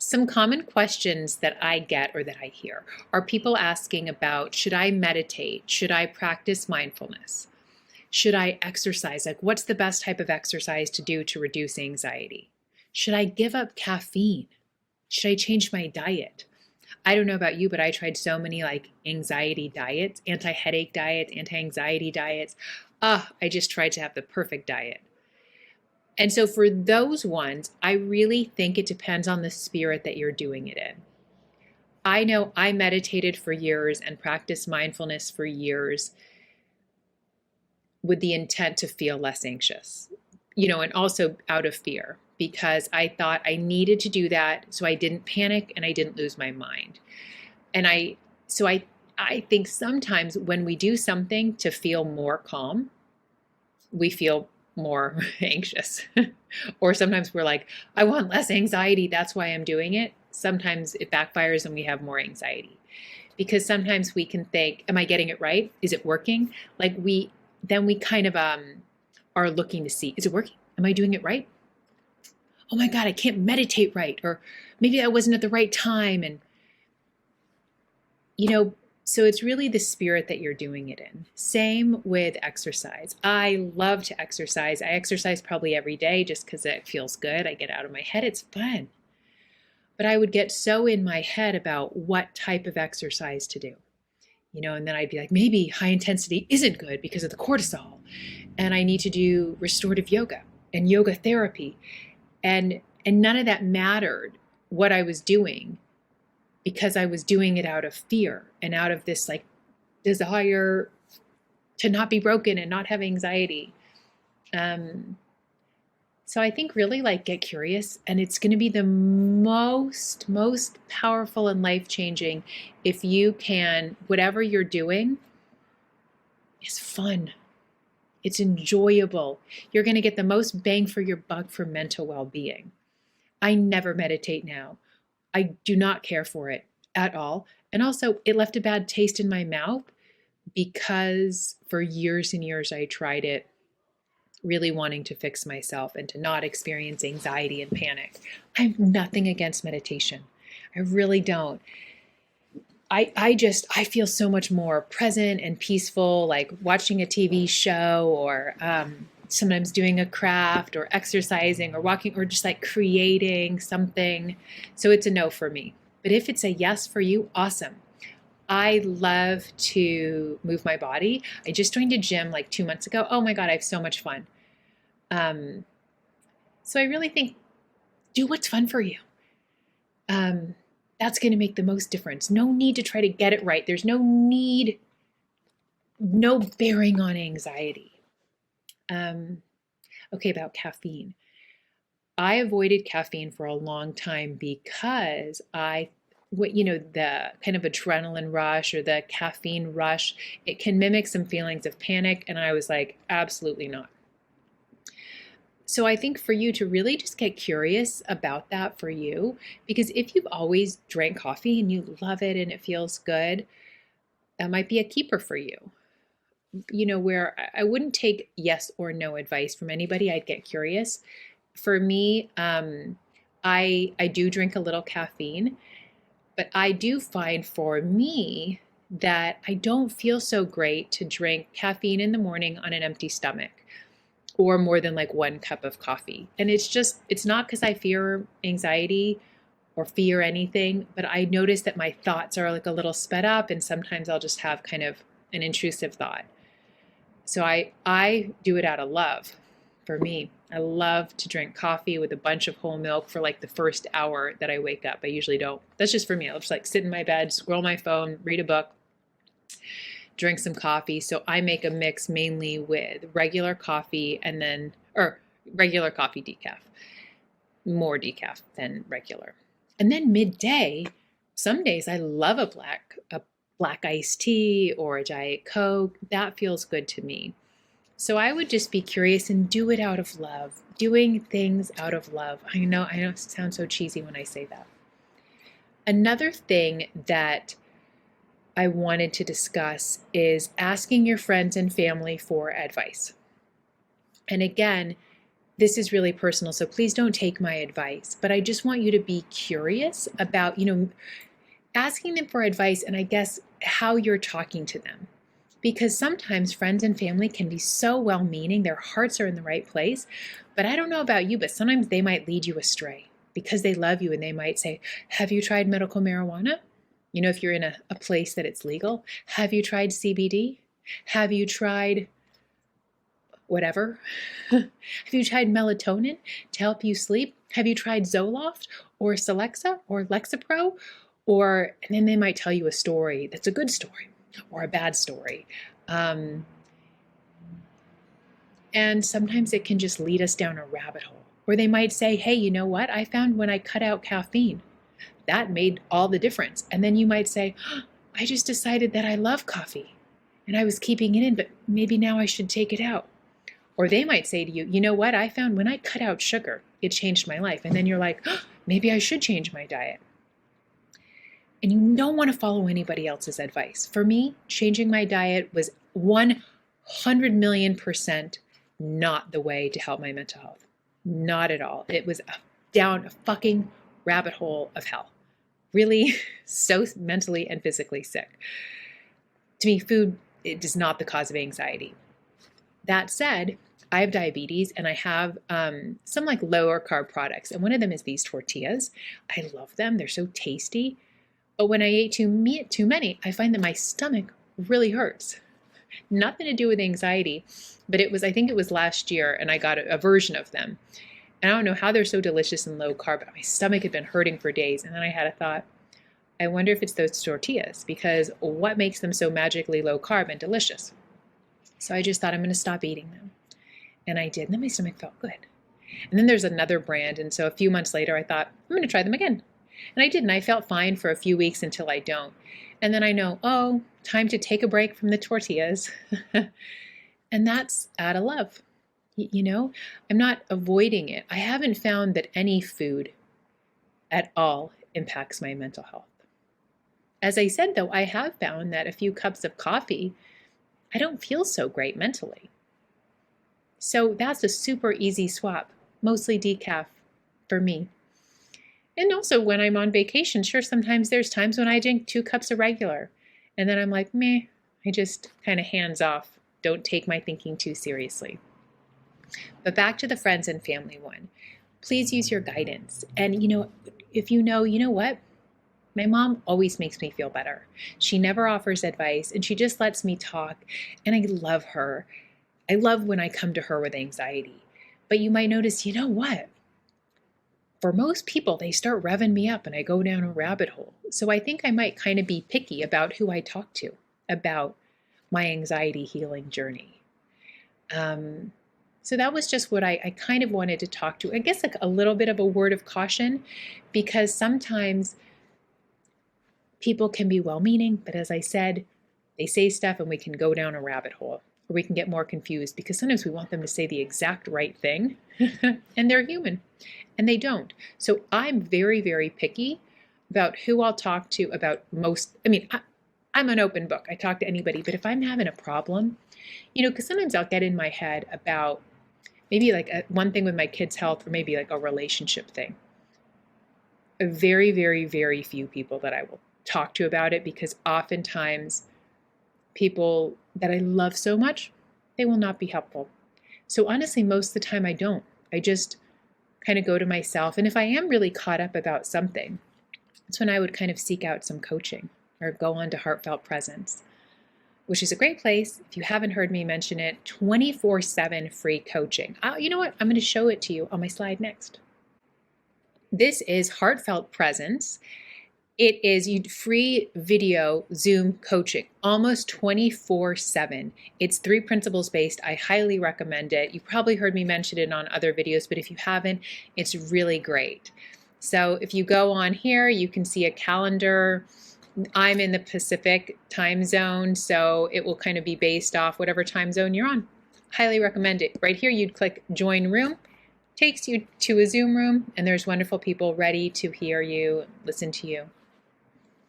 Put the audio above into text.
Some common questions that I get or that I hear are people asking about, should I meditate? Should I practice mindfulness? Should I exercise? Like, what's the best type of exercise to do to reduce anxiety? Should I give up caffeine? Should I change my diet? I don't know about you, but I tried so many like anxiety diets, anti-headache diets, anti-anxiety diets. I just tried to have the perfect diet. And so for those ones, I really think it depends on the spirit that you're doing it in. I know I meditated for years and practiced mindfulness for years with the intent to feel less anxious, and also out of fear because I thought I needed to do that so I didn't panic and I didn't lose my mind. And I think sometimes when we do something to feel more calm, we feel more anxious. Or sometimes we're like, I want less anxiety, that's why I'm doing it. Sometimes it backfires and we have more anxiety. Because sometimes we can think, am I getting it right? Is it working? Like we kind of are looking to see, is it working? Am I doing it right? Oh my God, I can't meditate right. Or maybe I wasn't at the right time. And, so it's really the spirit that you're doing it in. Same with exercise. I love to exercise. I exercise probably every day just because it feels good. I get out of my head. It's fun. But I would get so in my head about what type of exercise to do. And then I'd be like, maybe high intensity isn't good because of the cortisol. And I need to do restorative yoga and yoga therapy. And none of that mattered what I was doing because I was doing it out of fear and out of this like desire to not be broken and not have anxiety. So I think really like get curious, and it's going to be the most powerful and life-changing if you can, whatever you're doing is fun. It's enjoyable. You're going to get the most bang for your buck for mental well-being. I never meditate now. I do not care for it at all. And also, it left a bad taste in my mouth because for years and years I tried it, really wanting to fix myself and to not experience anxiety and panic. I have nothing against meditation. I really don't. I feel so much more present and peaceful, like watching a TV show or sometimes doing a craft or exercising or walking or just like creating something. So it's a no for me. But if it's a yes for you, awesome. I love to move my body. I just joined a gym like 2 months ago. Oh my God, I have so much fun. So I really think do what's fun for you. That's going to make the most difference. No need to try to get it right. There's no bearing on anxiety. Okay, about caffeine. I avoided caffeine for a long time because the kind of adrenaline rush or the caffeine rush, it can mimic some feelings of panic. And I was like, absolutely not. So I think for you to really just get curious about that for you, because if you've always drank coffee and you love it and it feels good, that might be a keeper for you. Where I wouldn't take yes or no advice from anybody. I'd get curious. For me, I do drink a little caffeine, but I do find for me that I don't feel so great to drink caffeine in the morning on an empty stomach or more than like 1 cup of coffee. And it's not because I fear anxiety or fear anything, but I notice that my thoughts are like a little sped up and sometimes I'll just have kind of an intrusive thought. So I do it out of love. For me, I love to drink coffee with a bunch of whole milk for like the first hour that I wake up. I usually don't. That's just for me. I'll just like sit in my bed, scroll my phone, read a book, drink some coffee. So I make a mix mainly with regular coffee or regular coffee decaf, more decaf than regular. And then midday, some days I love a black iced tea or a Diet Coke. That feels good to me. So I would just be curious and do it out of love, doing things out of love. I know it sounds so cheesy when I say that. Another thing that I wanted to discuss is asking your friends and family for advice. And again, this is really personal, so please don't take my advice, but I just want you to be curious about, asking them for advice, and I guess how you're talking to them. Because sometimes friends and family can be so well-meaning, their hearts are in the right place, but I don't know about you, but sometimes they might lead you astray because they love you, and they might say, have you tried medical marijuana? If you're in a place that it's legal, have you tried CBD? Have you tried whatever? Have you tried melatonin to help you sleep? Have you tried Zoloft or Celexa or Lexapro? And then they might tell you a story that's a good story or a bad story. And sometimes it can just lead us down a rabbit hole. Or they might say, hey, you know what? I found when I cut out caffeine, that made all the difference. And then you might say, I just decided that I love coffee and I was keeping it in, but maybe now I should take it out. Or they might say to you, you know what? I found when I cut out sugar, it changed my life. And then you're like, maybe I should change my diet. And you don't want to follow anybody else's advice. For me, changing my diet was 100 million% not the way to help my mental health. Not at all. It was down a fucking rabbit hole of hell. Really so mentally and physically sick. To me, food is not the cause of anxiety. That said, I have diabetes and I have some like lower carb products. And one of them is these tortillas. I love them. They're so tasty. But when I ate too many, I find that my stomach really hurts. Nothing to do with anxiety, but I think it was last year, and I got a version of them. And I don't know how they're so delicious and low carb, but my stomach had been hurting for days. And then I had a thought, I wonder if it's those tortillas, because what makes them so magically low carb and delicious? So I just thought, I'm going to stop eating them. And I did, and then my stomach felt good. And then there's another brand, and so a few months later, I thought, I'm going to try them again. And I did, and I felt fine for a few weeks until I don't. And then I know, time to take a break from the tortillas. And that's out of love. I'm not avoiding it. I haven't found that any food at all impacts my mental health. As I said, though, I have found that a few cups of coffee, I don't feel so great mentally. So that's a super easy swap, mostly decaf for me. And also when I'm on vacation, sure, sometimes there's times when I drink 2 cups of regular. And then I'm like, meh, I just kind of hands off. Don't take my thinking too seriously. But back to the friends and family one. Please use your guidance. And if you know what? My mom always makes me feel better. She never offers advice and she just lets me talk. And I love her. I love when I come to her with anxiety. But you might notice, you know what? For most people, they start revving me up and I go down a rabbit hole. So I think I might kind of be picky about who I talk to about my anxiety healing journey. So that was just what I kind of wanted to talk to. I guess like a little bit of a word of caution, because sometimes people can be well-meaning, but as I said, they say stuff and we can go down a rabbit hole, or we can get more confused because sometimes we want them to say the exact right thing and they're human and they don't. So I'm very, very picky about who I'll talk to about most. I'm an open book. I talk to anybody, but if I'm having a problem, because sometimes I'll get in my head about maybe like one thing with my kids' health, or maybe like a relationship thing. A very, very, very few people that I will talk to about it, because oftentimes people that I love so much, they will not be helpful. So honestly, most of the time I don't. I just kind of go to myself. And if I am really caught up about something, that's when I would kind of seek out some coaching or go on to Heartfelt Presence, which is a great place. If you haven't heard me mention it, 24/7 free coaching. You know what? I'm going to show it to you on my slide next. This is Heartfelt Presence. It is free video Zoom coaching, almost 24/7. It's 3 principles based. I highly recommend it. You probably heard me mention it on other videos, but if you haven't, it's really great. So if you go on here, you can see a calendar. I'm in the Pacific time zone, so it will kind of be based off whatever time zone you're on. Highly recommend it. Right here, you'd click join room. Takes you to a Zoom room, and there's wonderful people ready to hear you, listen to you.